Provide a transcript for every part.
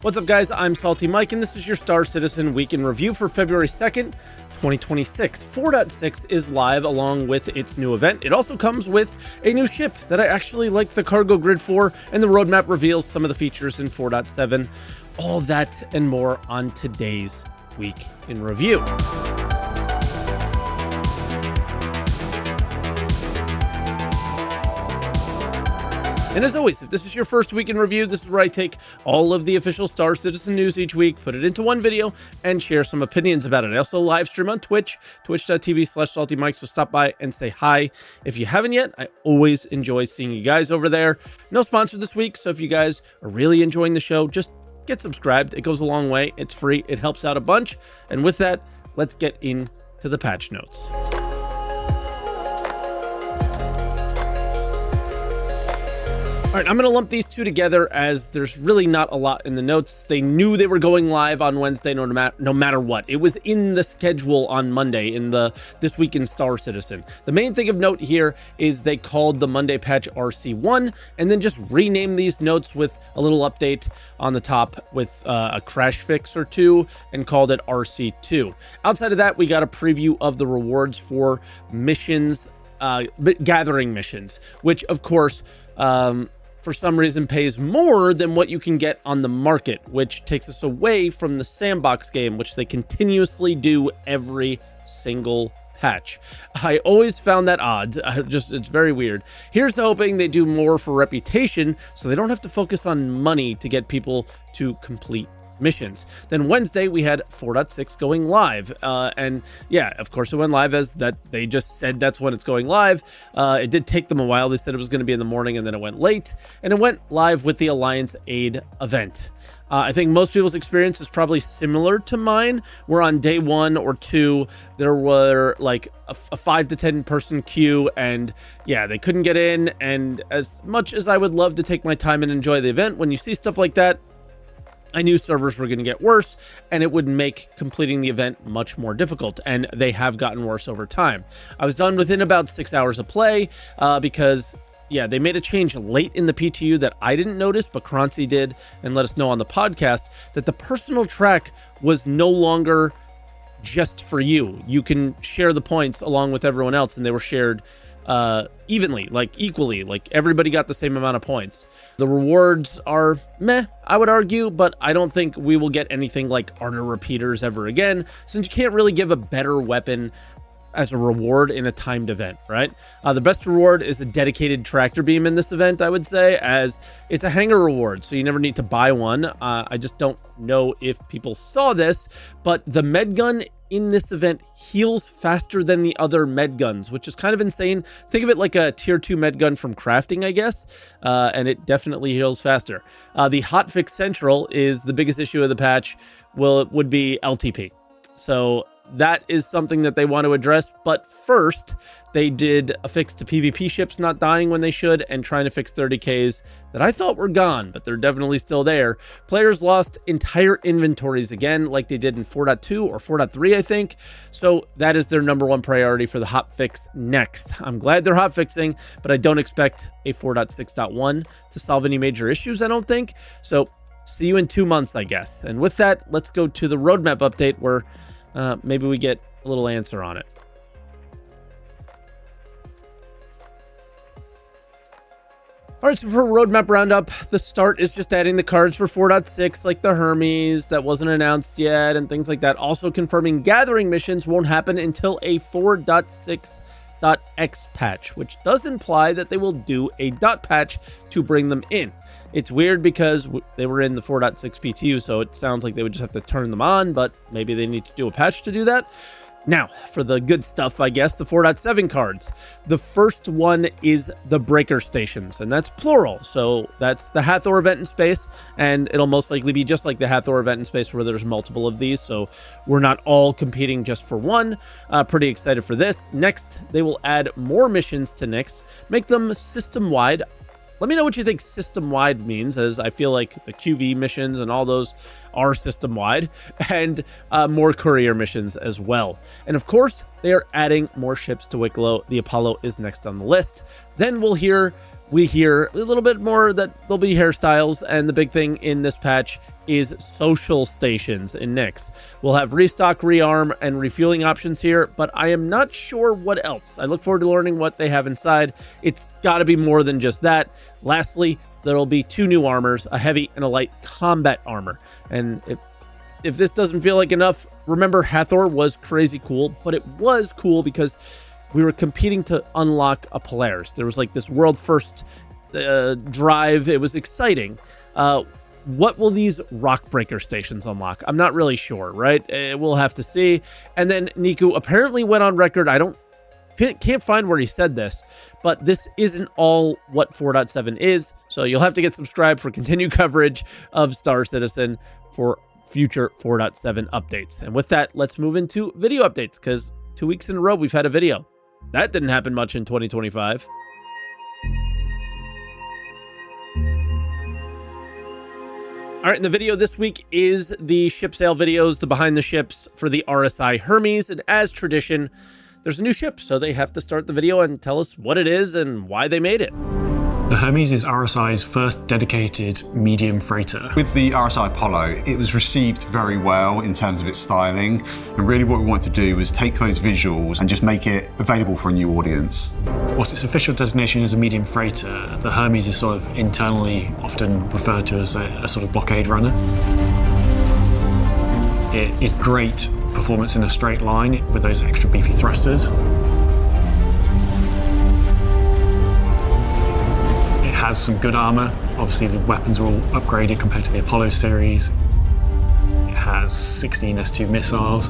What's up, guys? I'm SaltEMike, and this is your Star Citizen Week in Review for February 2nd, 2026. 4.6 is live along with its new event. It also comes with a new ship that I actually like the cargo grid for, and the roadmap reveals some of the features in 4.7. All that and more on today's Week in Review. And as always, if this is your first week in review, this is where I take all of the official Star Citizen news each week, put it into one video, and share some opinions about it. I also live stream on Twitch, twitch.tv/SaltEMike, so stop by and say hi. If you haven't yet, I always enjoy seeing you guys over there. No sponsor this week, so if you guys are really enjoying the show, just get subscribed. It goes a long way. It's free. It helps out a bunch. And with that, let's get into the patch notes. All right, I'm going to lump these two together as there's really not a lot in the notes. They knew they were going live on Wednesday no matter what. It was in the schedule on Monday in the This Week in Star Citizen. The main thing of note here is they called the Monday patch RC1 and then just renamed these notes with a little update on the top with a crash fix or two and called it RC2. Outside of that, we got a preview of the rewards for missions, gathering missions, which of course, for some reason pays more than what you can get on the market, which takes us away from the sandbox game, which they continuously do every single patch. I always found that odd. It's very weird. Here's to hoping they do more for reputation so they don't have to focus on money to get people to complete missions. Then Wednesday we had 4.6 going live, and yeah, of course it went live as that they just said that's when it's going live. It did take them a while. They said it was going to be in the morning, and then it went late, and it went live with the Alliance Aid event. I think most people's experience is probably similar to mine, where on day 1 or 2 there were like a 5 to 10 person queue, and yeah, they couldn't get in. And as much as I would love to take my time and enjoy the event, when you see stuff like that, I knew servers were going to get worse, and it would make completing the event much more difficult, and they have gotten worse over time. I was done within about 6 hours of play because, yeah, they made a change late in the PTU that I didn't notice, but Kranzi did and let us know on the podcast that the personal track was no longer just for you. You can share the points along with everyone else, and they were shared evenly, like equally, like everybody got the same amount of points. The rewards are meh, I would argue, but I don't think we will get anything like Ardor repeaters ever again, since you can't really give a better weapon as a reward in a timed event, right? The best reward is a dedicated tractor beam in this event, I would say, as it's a hanger reward, so you never need to buy one. I just don't know if people saw this, but the med gun in this event heals faster than the other med guns, which is kind of insane. Think of it like a tier 2 med gun from crafting, I guess, and it definitely heals faster. The Hotfix Central is the biggest issue of the patch. Would be LTP. So that is something that they want to address, but first they did a fix to PvP ships not dying when they should, and trying to fix 30Ks that I thought were gone, but they're definitely still there. Players lost entire inventories again, like they did in 4.2 or 4.3, I think. So that is their #1 priority for the hotfix next. I'm glad they're hotfixing, but I don't expect a 4.6.1 to solve any major issues, I don't think. So see you in 2 months, I guess. And with that, let's go to the roadmap update where maybe we get a little answer on it. All right, so for roadmap roundup, the start is just adding the cards for 4.6, like the Hermes that wasn't announced yet and things like that. Also confirming gathering missions won't happen until a 4.6.x patch, which does imply that they will do a dot patch to bring them in. It's weird because they were in the 4.6 PTU, so it sounds like they would just have to turn them on, but maybe they need to do a patch to do that. Now, for the good stuff, I guess, the 4.7 cards. The first one is the breaker stations, and that's plural. So that's the Hathor event in space, and it'll most likely be just like the Hathor event in space where there's multiple of these, so we're not all competing just for one. Pretty excited for this. Next, they will add more missions to Nyx, make them system-wide. Let me know what you think system-wide means, as I feel like the QV missions and all those are system-wide, and more courier missions as well. And of course, they are adding more ships to Wicklow. The Apollo is next on the list. Then we'll hear we hear a little bit more that there'll be hairstyles, and the big thing in this patch is social stations in Nyx. We'll have restock, rearm, and refueling options here, but I am not sure what else. I look forward to learning what they have inside. It's got to be more than just that. Lastly, there'll be 2 new armors, a heavy and a light combat armor. And if this doesn't feel like enough, remember Hathor was crazy cool, but it was cool because we were competing to unlock a Polaris. There was like this world first drive. It was exciting. What will these rock breaker stations unlock? I'm not really sure, right? We'll have to see. And then Nicou apparently went on record. Can't find where he said this, but this isn't all what 4.7 is. So you'll have to get subscribed for continued coverage of Star Citizen for future 4.7 updates. And with that, let's move into video updates, because 2 weeks in a row we've had a video. That didn't happen much in 2025. All right, and the video this week is the ship sale videos, the behind the ships for the RSI Hermes. And as tradition, there's a new ship, so they have to start the video and tell us what it is and why they made it. The Hermes is RSI's first dedicated medium freighter. With the RSI Apollo, it was received very well in terms of its styling, and really what we wanted to do was take those visuals and just make it available for a new audience. Whilst its official designation is a medium freighter, the Hermes is sort of internally often referred to as a sort of blockade runner. It is great performance in a straight line with those extra beefy thrusters. It has some good armor. Obviously the weapons are all upgraded compared to the Apollo series. It has 16 S2 missiles.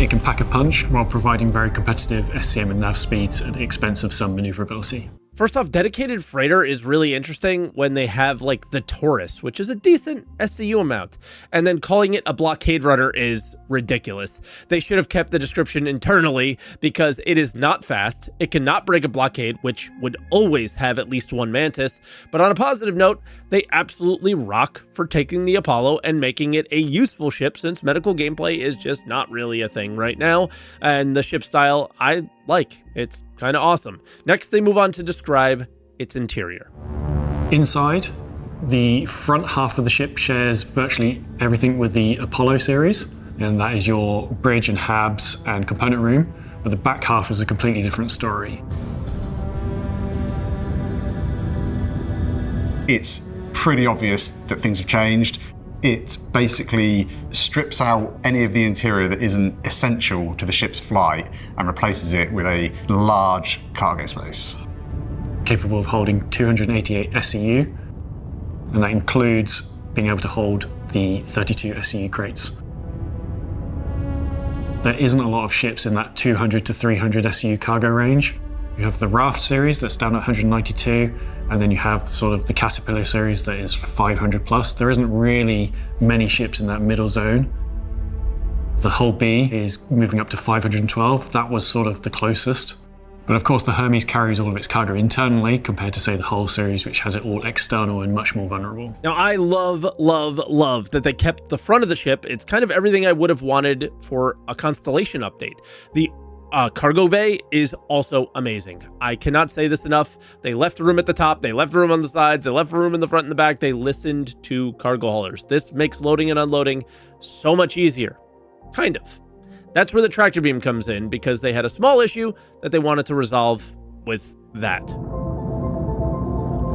It can pack a punch while providing very competitive SCM and nav speeds at the expense of some maneuverability. First off, dedicated freighter is really interesting when they have like the Taurus, which is a decent SCU amount, and then calling it a blockade runner is ridiculous. They should have kept the description internally, because it is not fast, it cannot break a blockade, which would always have at least one Mantis. But on a positive note, they absolutely rock for taking the Apollo and making it a useful ship, since medical gameplay is just not really a thing right now, and the ship style I like. It's kind of awesome. Next, they move on to describe its interior. Inside, the front half of the ship shares virtually everything with the Apollo series, and that is your bridge and habs and component room, but the back half is a completely different story. It's pretty obvious that things have changed. It basically strips out any of the interior that isn't essential to the ship's flight and replaces it with a large cargo space. Capable of holding 288 SCU, and that includes being able to hold the 32 SCU crates. There isn't a lot of ships in that 200 to 300 SCU cargo range. You have the Raft series that's down at 192, and then you have sort of the Caterpillar series that is 500 plus. There isn't really many ships in that middle zone. The Hull B is moving up to 512. That was sort of the closest. But of course the Hermes carries all of its cargo internally compared to, say, the Hull series, which has it all external and much more vulnerable. Now, I love that they kept the front of the ship. It's kind of everything I would have wanted for a Constellation update. The cargo bay is also amazing. I cannot say this enough. They left room at the top, they left room on the sides, they left room in the front and the back. They listened to cargo haulers. This makes loading and unloading so much easier. Kind of. That's where the tractor beam comes in, because they had a small issue that they wanted to resolve with that.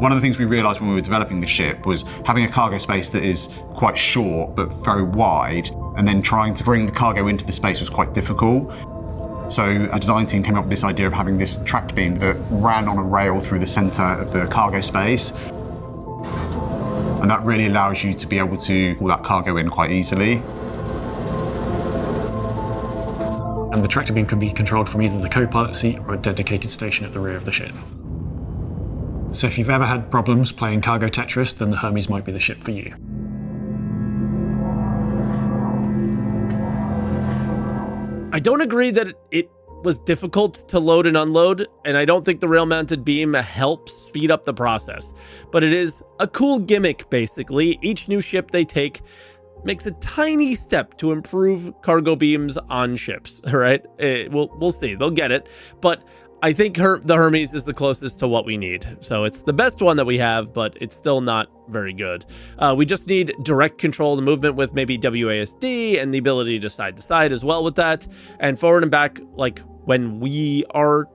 One of the things we realized when we were developing the ship was having a cargo space that is quite short but very wide, and then trying to bring the cargo into the space was quite difficult. So a design team came up with this idea of having this tractor beam that ran on a rail through the center of the cargo space. And that really allows you to be able to pull that cargo in quite easily. And the tractor beam can be controlled from either the co-pilot seat or a dedicated station at the rear of the ship. So if you've ever had problems playing cargo Tetris, then the Hermes might be the ship for you. I don't agree that it was difficult to load and unload, and I don't think the rail-mounted beam helps speed up the process. But it is a cool gimmick, basically. Each new ship they take makes a tiny step to improve cargo beams on ships, all right? We'll see. They'll get it. But I think the Hermes is the closest to what we need. So it's the best one that we have, but it's still not very good. We just need direct control of the movement with maybe WASD and the ability to side as well with that, and forward and back like when we are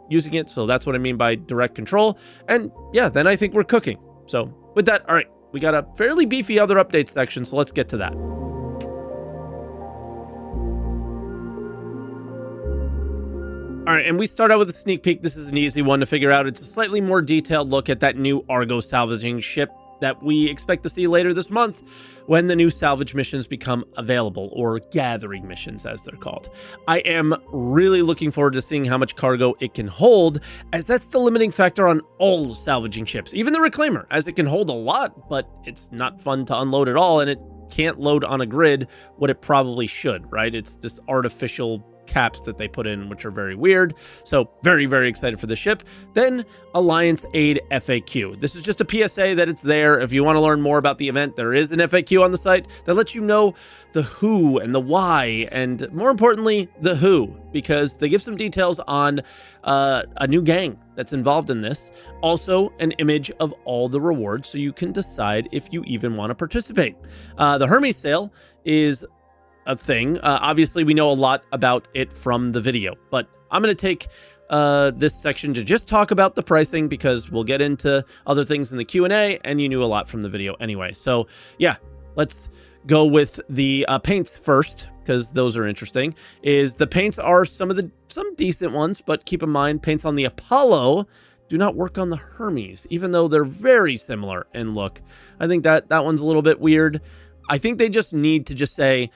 using it. So that's what I mean by direct control. And yeah, then I think we're cooking. So with that, all right, we got a fairly beefy other updates section, so let's get to that. All right, and we start out with a sneak peek. This is an easy one to figure out. It's a slightly more detailed look at that new Argo salvaging ship that we expect to see later this month when the new salvage missions become available, or gathering missions as they're called. I am really looking forward to seeing how much cargo it can hold, as that's the limiting factor on all salvaging ships, even the Reclaimer, as it can hold a lot, but it's not fun to unload at all, and it can't load on a grid what it probably should, right? It's just artificial caps that they put in, which are very weird. So very, very excited for the ship. Then Alliance Aid FAQ. This is just a PSA that it's there. If you want to learn more about the event, there is an FAQ on the site that lets you know the who and the why, and more importantly, the who, because they give some details on a new gang that's involved in this. Also, an image of all the rewards so you can decide if you even want to participate. The Hermes sale is a thing. Obviously, we know a lot about it from the video, but I'm going to take this section to just talk about the pricing, because we'll get into other things in the Q&A, and you knew a lot from the video anyway. So yeah, let's go with the paints first, because those are interesting. The paints are some decent ones, but keep in mind, paints on the Apollo do not work on the Hermes, even though they're very similar in look. I think that one's a little bit weird. I think they just need to just say,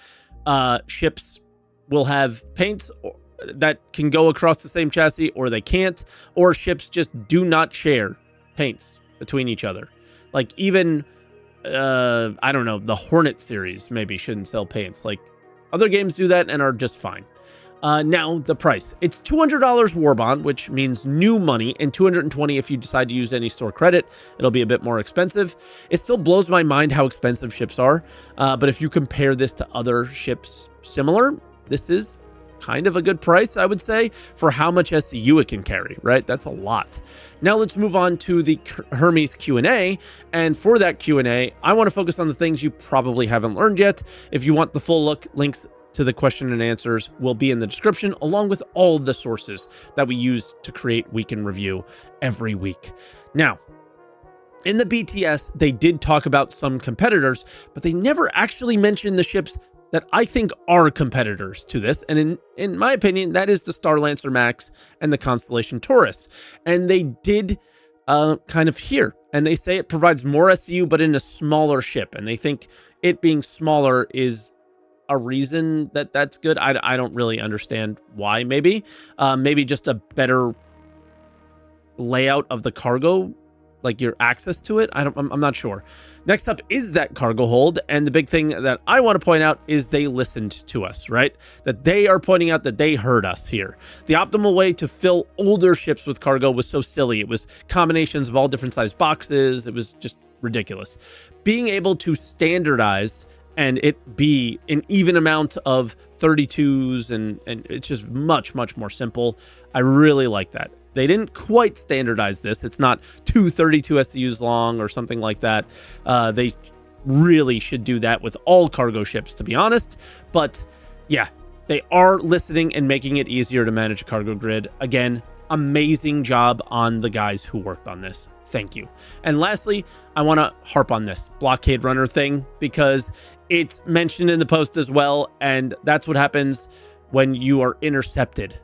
ships will have paints that can go across the same chassis, or they can't, or ships just do not share paints between each other. Like even, I don't know, the Hornet series maybe shouldn't sell paints. Like other games do that and are just fine. Now the price, it's $200 war bond, which means new money, and $220 if you decide to use any store credit. It'll be a bit more expensive. It still blows my mind how expensive ships are. But if you compare this to other ships similar, this is kind of a good price, I would say, for how much SCU it can carry, right? That's a lot. Now let's move on to the Hermes Q&A. And for that Q&A, I want to focus on the things you probably haven't learned yet. If you want the full look, links to the question and answers will be in the description, along with all of the sources that we used to create Week in Review every week. Now, in the BTS, they did talk about some competitors, but they never actually mentioned the ships that I think are competitors to this. And in my opinion, that is the Star Lancer Max and the Constellation Taurus. And they did kind of here, and they say it provides more SCU, but in a smaller ship. And they think it being smaller is a reason that that's good. I don't really understand why. Maybe just a better layout of the cargo, like your access to it. I'm not sure. Next up is that cargo hold, and the big thing that I want to point out is they listened to us, right? That they are pointing out that they heard us here. The optimal way to fill older ships with cargo was so silly. It was combinations of all different size boxes. It was just ridiculous. Being able to standardize and it be an even amount of 32s, and it's just much, much more simple. I really like that. They didn't quite standardize this. It's not 232 SCUs long or something like that. They really should do that with all cargo ships, to be honest. But yeah, they are listening and making it easier to manage a cargo grid. Again, amazing job on the guys who worked on this. Thank you. And lastly, I want to harp on this blockade runner thing, because it's mentioned in the post as well, and that's what happens when you are intercepted,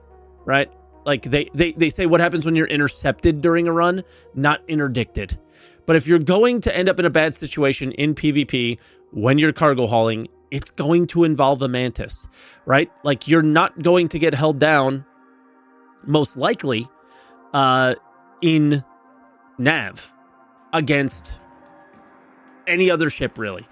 right? Like they say what happens when you're intercepted during a run, not interdicted. But if you're going to end up in a bad situation in PvP when you're cargo hauling, it's going to involve a mantis, right? Like you're not going to get held down, most likely, in nav against any other ship, really.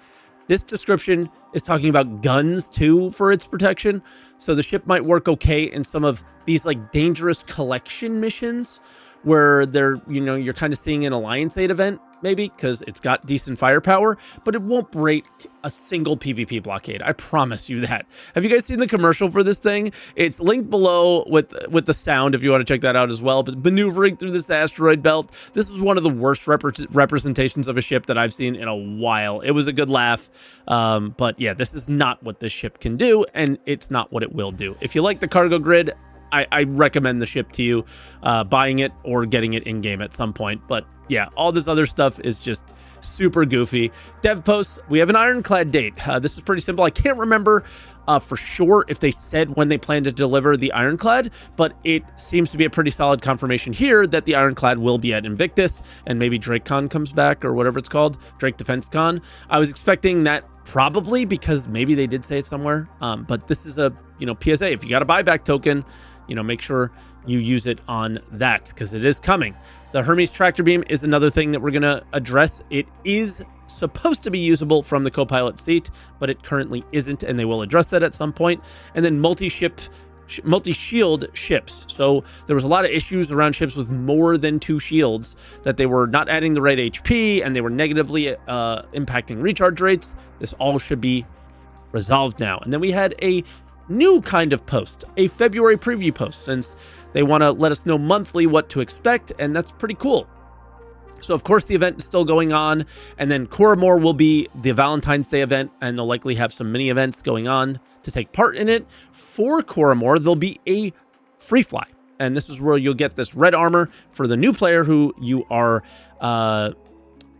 This description is talking about guns too for its protection. So the ship might work okay in some of these like dangerous collection missions where they're, you're kind of seeing an Alliance Aid event. maybe, because it's got decent firepower, but it won't break a single PvP blockade. I promise you that. Have you guys seen the commercial for this thing? It's linked below with the sound if you want to check that out as well. But maneuvering through this asteroid belt, this is one of the worst representations of a ship that I've seen in a while. It was a good laugh, but yeah, this is not what this ship can do, and it's not what it will do. If you like the cargo grid, I recommend the ship to you, buying it or getting it in-game at some point. But yeah, all this other stuff is just super goofy. Dev posts, we have an Ironclad date. This is pretty simple. I can't remember for sure if they said when they plan to deliver the Ironclad, but it seems to be a pretty solid confirmation here that the Ironclad will be at Invictus, and maybe DrakeCon comes back, or whatever it's called, Drake Defense Con. I was expecting that probably because maybe they did say it somewhere, but this is a PSA. If you got a buyback token, make sure you use it on that, because it is coming. The Hermes tractor beam is another thing that we're going to address. It is supposed to be usable from the co-pilot seat, but it currently isn't, and they will address that at some point. And then multi-shield ships. So there was a lot of issues around ships with more than 2 shields, that they were not adding the right HP, and they were negatively impacting recharge rates. This all should be resolved now. And then we had a new kind of post, a February preview post, since they want to let us know monthly what to expect, and that's pretty cool. So of course the event is still going on, and then Coramore will be the Valentine's Day event, and they'll likely have some mini events going on to take part in it. For Coramore, there'll be a free fly, and this is where you'll get this red armor for the new player who you are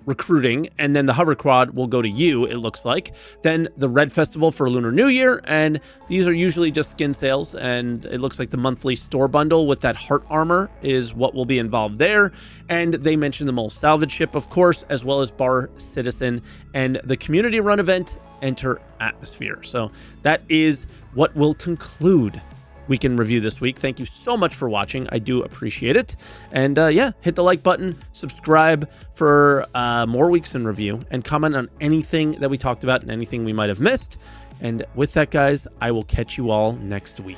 recruiting, and then the hover quad will go to you, it looks like. Then the Red Festival for Lunar New Year, and these are usually just skin sales, and it looks like the monthly store bundle with that heart armor is what will be involved there. And they mentioned the mole salvage ship, of course, as well as Bar Citizen and the community run event, Enter Atmosphere. So that is what will conclude Weekend Review this week. Thank you so much for watching. I do appreciate it. And yeah, hit the like button, subscribe for more weeks in review, and comment on anything that we talked about and anything we might have missed. And with that, guys, I will catch you all next week.